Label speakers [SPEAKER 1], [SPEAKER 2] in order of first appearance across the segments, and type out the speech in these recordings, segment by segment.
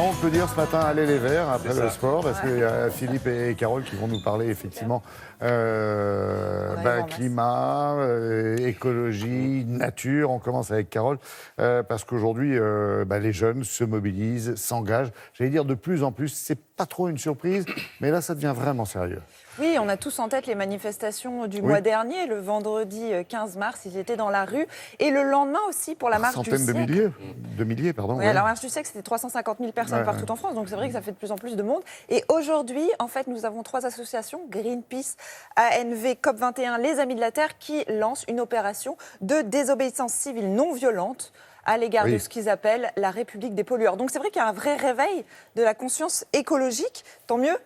[SPEAKER 1] on peut dire ce matin, allez les Verts après le sport, parce
[SPEAKER 2] Ouais.
[SPEAKER 1] qu'il y a Philippe et Carole qui vont nous parler effectivement climat, écologie, nature. On commence avec Carole, parce qu'aujourd'hui, les jeunes se mobilisent, s'engagent. J'allais dire de plus en plus, c'est pas trop une surprise, mais là, ça devient vraiment sérieux.
[SPEAKER 2] Oui, on a tous en tête les manifestations du mois dernier, le vendredi 15 mars, ils étaient dans la rue. Et le lendemain aussi pour la marche du siècle.
[SPEAKER 1] De milliers, pardon.
[SPEAKER 2] Oui, la marche du siècle, c'était 350 000 personnes partout en France, donc c'est vrai que ça fait de plus en plus de monde. Et aujourd'hui, en fait, nous avons 3 associations, Greenpeace, ANV, COP21, Les Amis de la Terre, qui lancent une opération de désobéissance civile non violente à l'égard de ce qu'ils appellent la République des pollueurs. Donc c'est vrai qu'il y a un vrai réveil de la conscience écologique. Tant mieux,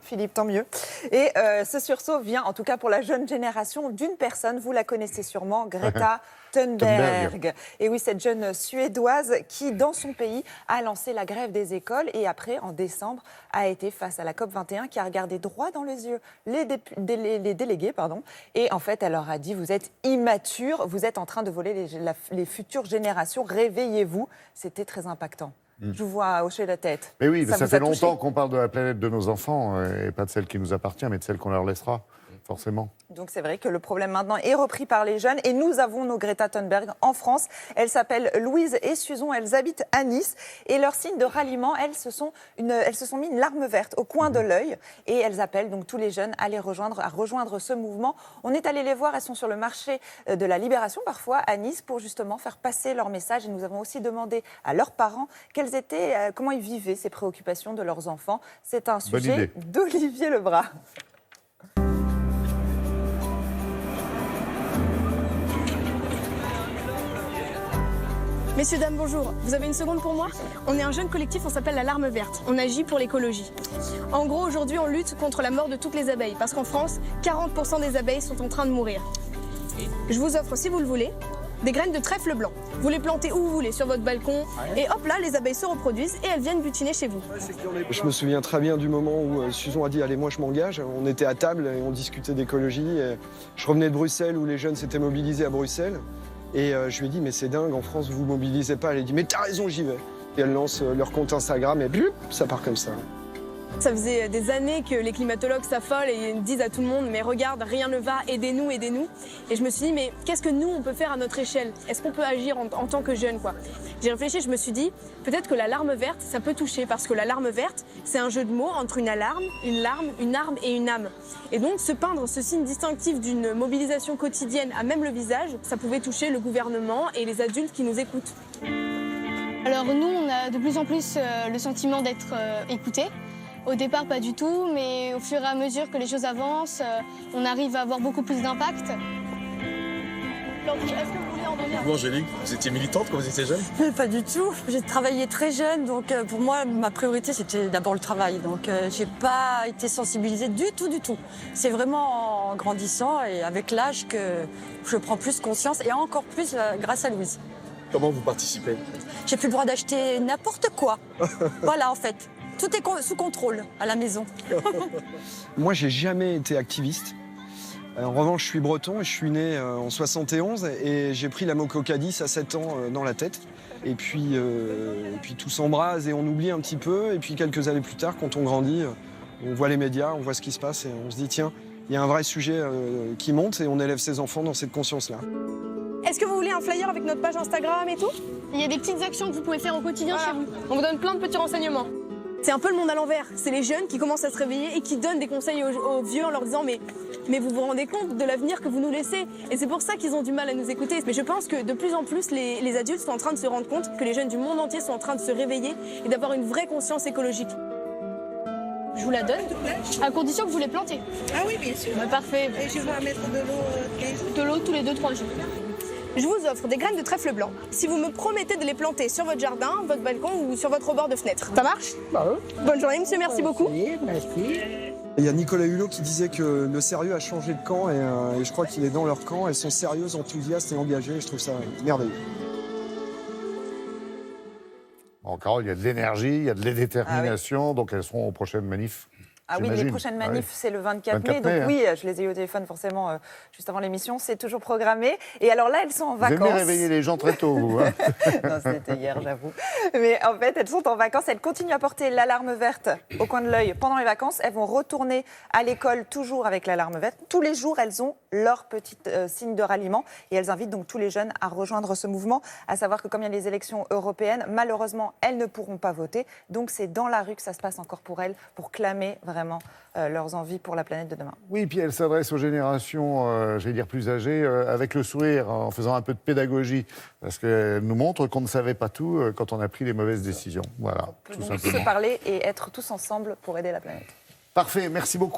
[SPEAKER 2] Philippe, tant mieux. Et ce sursaut vient, en tout cas pour la jeune génération, d'une personne, vous la connaissez sûrement, Greta Thunberg. Et oui, cette jeune Suédoise qui, dans son pays, a lancé la grève des écoles et après, en décembre, a été face à la COP21 qui a regardé droit dans les yeux les délégués. Et en fait, elle leur a dit, vous êtes immatures, vous êtes en train de voler les futures générations, réveillez-vous. C'était très impactant. Je vous vois hocher la tête.
[SPEAKER 1] Mais oui, ça fait longtemps qu'on parle de la planète de nos enfants, et pas de celle qui nous appartient, mais de celle qu'on leur laissera. Forcément.
[SPEAKER 2] Donc c'est vrai que le problème maintenant est repris par les jeunes et nous avons nos Greta Thunberg en France. Elles s'appellent Louise et Susan, elles habitent à Nice et leur signe de ralliement, elles se sont mis une larme verte au coin de l'œil et elles appellent donc tous les jeunes à rejoindre ce mouvement. On est allé les voir, elles sont sur le marché de la Libération parfois à Nice pour justement faire passer leur message et nous avons aussi demandé à leurs parents comment ils vivaient ces préoccupations de leurs enfants. C'est un sujet d'Olivier Lebras.
[SPEAKER 3] Messieurs, dames, bonjour. Vous avez une seconde pour moi? On est un jeune collectif, on s'appelle la Larme Verte. On agit pour l'écologie. En gros, aujourd'hui, on lutte contre la mort de toutes les abeilles. Parce qu'en France, 40% des abeilles sont en train de mourir. Je vous offre, si vous le voulez, des graines de trèfle blanc. Vous les plantez où vous voulez, sur votre balcon. Et hop là, les abeilles se reproduisent et elles viennent butiner chez vous.
[SPEAKER 4] Je me souviens très bien du moment où Susan a dit « Allez, moi je m'engage ». On était à table et on discutait d'écologie. Je revenais de Bruxelles où les jeunes s'étaient mobilisés à Bruxelles. Et je lui ai dit, mais c'est dingue, en France, vous ne mobilisez pas. Elle a dit, mais t'as raison, j'y vais. Et elles lancent leur compte Instagram et ça part comme ça.
[SPEAKER 3] Ça faisait des années que les climatologues s'affolent et disent à tout le monde, mais regarde, rien ne va, aidez-nous, aidez-nous. Et je me suis dit, mais qu'est-ce que nous, on peut faire à notre échelle? Est-ce qu'on peut agir en tant que jeunes, quoi? J'ai réfléchi, je me suis dit, peut-être que la larme verte, ça peut toucher, parce que la larme verte, c'est un jeu de mots entre une alarme, une larme, une arme et une âme. Et donc, se peindre ce signe distinctif d'une mobilisation quotidienne à même le visage, ça pouvait toucher le gouvernement et les adultes qui nous écoutent.
[SPEAKER 5] Alors nous, on a de plus en plus le sentiment d'être écoutés. Au départ, pas du tout, mais au fur et à mesure que les choses avancent, on arrive à avoir beaucoup plus d'impact.
[SPEAKER 6] Vous, Angélique, vous étiez militante quand vous étiez jeune?
[SPEAKER 7] Pas du tout. J'ai travaillé très jeune, donc pour moi, ma priorité, c'était d'abord le travail. Donc j'ai pas été sensibilisée du tout. C'est vraiment en grandissant et avec l'âge que je prends plus conscience, et encore plus grâce à Louise.
[SPEAKER 6] Comment vous participez?
[SPEAKER 7] J'ai plus le droit d'acheter n'importe quoi. Voilà, en fait. Tout est sous contrôle à la maison.
[SPEAKER 4] Moi, j'ai jamais été activiste. En revanche, je suis breton et je suis né en 71 et j'ai pris la Mococadis à 7 ans dans la tête. Et puis tout s'embrase et on oublie un petit peu. Et puis quelques années plus tard, quand on grandit, on voit les médias, on voit ce qui se passe et on se dit tiens, il y a un vrai sujet qui monte et on élève ses enfants dans cette conscience-là.
[SPEAKER 3] Est-ce que vous voulez un flyer avec notre page Instagram et tout?
[SPEAKER 5] Il y a des petites actions que vous pouvez faire au quotidien chez vous.
[SPEAKER 3] On vous donne plein de petits renseignements. C'est un peu le monde à l'envers. C'est les jeunes qui commencent à se réveiller et qui donnent des conseils aux vieux en leur disant mais vous vous rendez compte de l'avenir que vous nous laissez? Et c'est pour ça qu'ils ont du mal à nous écouter. Mais je pense que de plus en plus, les adultes sont en train de se rendre compte que les jeunes du monde entier sont en train de se réveiller et d'avoir une vraie conscience écologique.
[SPEAKER 5] Je vous la donne, à condition que vous les plantez.
[SPEAKER 8] Ah oui, bien sûr.
[SPEAKER 5] Bah, parfait.
[SPEAKER 8] Et je vais mettre de l'eau
[SPEAKER 5] De l'eau tous les 2-3 jours.
[SPEAKER 3] Je vous offre des graines de trèfle blanc si vous me promettez de les planter sur votre jardin, votre balcon ou sur votre rebord de fenêtre. Ça marche? Bonne journée, monsieur, merci beaucoup.
[SPEAKER 8] Merci.
[SPEAKER 4] Il y a Nicolas Hulot qui disait que le sérieux a changé de camp et je crois qu'il est dans leur camp. Elles sont sérieuses, enthousiastes et engagées. Je trouve ça merveilleux.
[SPEAKER 1] Bon, Carole, il y a de l'énergie, il y a de la détermination, donc elles seront aux prochaines manifs.
[SPEAKER 2] Ah oui, les
[SPEAKER 1] j'imagine.
[SPEAKER 2] prochaines
[SPEAKER 1] Ah oui.
[SPEAKER 2] manifs, c'est le 24 mai.
[SPEAKER 1] 24
[SPEAKER 2] Donc
[SPEAKER 1] mai, hein.
[SPEAKER 2] oui, je les ai eu au téléphone forcément juste avant l'émission. C'est toujours programmé. Et alors là, elles sont en
[SPEAKER 1] Vous aimez
[SPEAKER 2] vacances.
[SPEAKER 1] réveiller les gens très tôt, vous. Hein.
[SPEAKER 2] Non, c'était hier, j'avoue. Mais en fait, elles sont en vacances. Elles continuent à porter l'alarme verte au coin de l'œil pendant les vacances. Elles vont retourner à l'école toujours avec l'alarme verte. Tous les jours, elles ont leur petit signe de ralliement. Et elles invitent donc tous les jeunes à rejoindre ce mouvement. À savoir que comme il y a les élections européennes, malheureusement, elles ne pourront pas voter. Donc c'est dans la rue que ça se passe encore pour elles, pour clamer vraiment leurs envies pour la planète de demain.
[SPEAKER 1] Oui, puis elle s'adresse aux générations, j'allais dire plus âgées, avec le sourire, en faisant un peu de pédagogie, parce qu'elle nous montre qu'on ne savait pas tout quand on a pris les mauvaises décisions. Voilà,
[SPEAKER 2] On peut
[SPEAKER 1] tout
[SPEAKER 2] donc
[SPEAKER 1] simplement.
[SPEAKER 2] se parler et être tous ensemble pour aider la planète.
[SPEAKER 1] Parfait, merci beaucoup.